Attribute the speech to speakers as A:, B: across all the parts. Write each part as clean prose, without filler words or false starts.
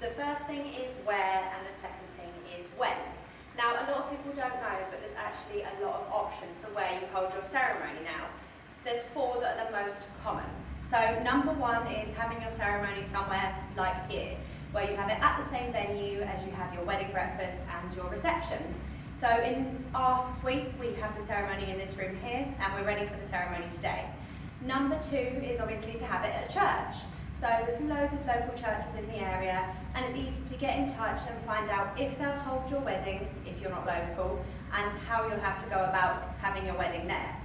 A: The first thing is where and the second thing is when. Now, a lot of people don't know, but there's actually a lot of options for where you hold your ceremony now. There's 4 that are the most common. So number 1 is having your ceremony somewhere like here, where you have it at the same venue as you have your wedding breakfast and your reception. So in our suite, we have the ceremony in this room here, and we're ready for the ceremony today. Number 2 is obviously to have it at church. So there's loads of local churches in the area, and it's easy to get in touch and find out if they'll hold your wedding, if you're not local, and how you'll have to go about having your wedding there.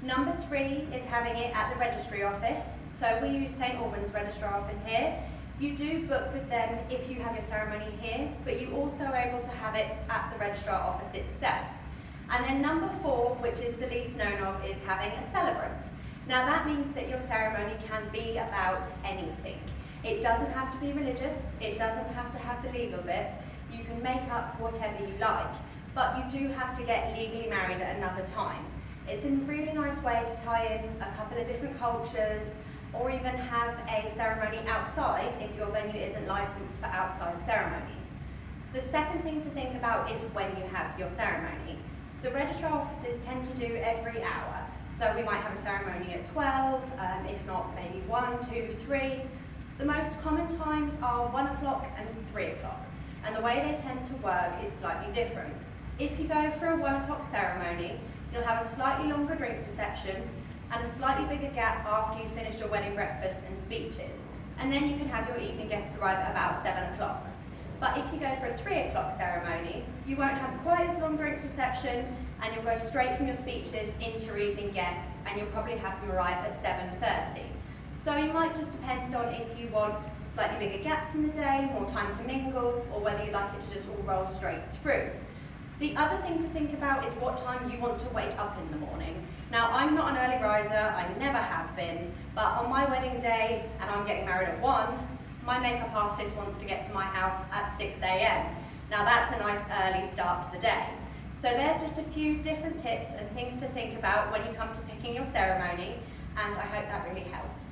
A: Number 3 is having it at the registry office. So we use St Albans registrar office here. You do book with them if you have your ceremony here, but you also are able to have it at the registrar office itself. And then number 4, which is the least known of, is having a celebrant. Now that means that your ceremony can be about anything. It doesn't have to be religious, it doesn't have to have the legal bit. You can make up whatever you like, but you do have to get legally married at another time. It's a really nice way to tie in a couple of different cultures, or even have a ceremony outside if your venue isn't licensed for outside ceremonies. The second thing to think about is when you have your ceremony. The registrar offices tend to do every hour. So we might have a ceremony at 12, if not maybe 1, 2, 3. The most common times are 1 o'clock and 3 o'clock. And the way they tend to work is slightly different. If you go for a 1 o'clock ceremony, you'll have a slightly longer drinks reception and a slightly bigger gap after you've finished your wedding breakfast and speeches. And then you can have your evening guests arrive at about 7 o'clock. But if you go for a 3 o'clock ceremony, you won't have quite as long drinks reception, and you'll go straight from your speeches into your evening guests, and you'll probably have them arrive at 7:30. So you might just depend on if you want slightly bigger gaps in the day, more time to mingle, or whether you'd like it to just all roll straight through. The other thing to think about is what time you want to wake up in the morning. Now, I'm not an early riser, I never have been, but on my wedding day, and I'm getting married at 1, my makeup artist wants to get to my house at 6 a.m. Now that's a nice early start to the day. So there's just a few different tips and things to think about when you come to picking your ceremony, and I hope that really helps.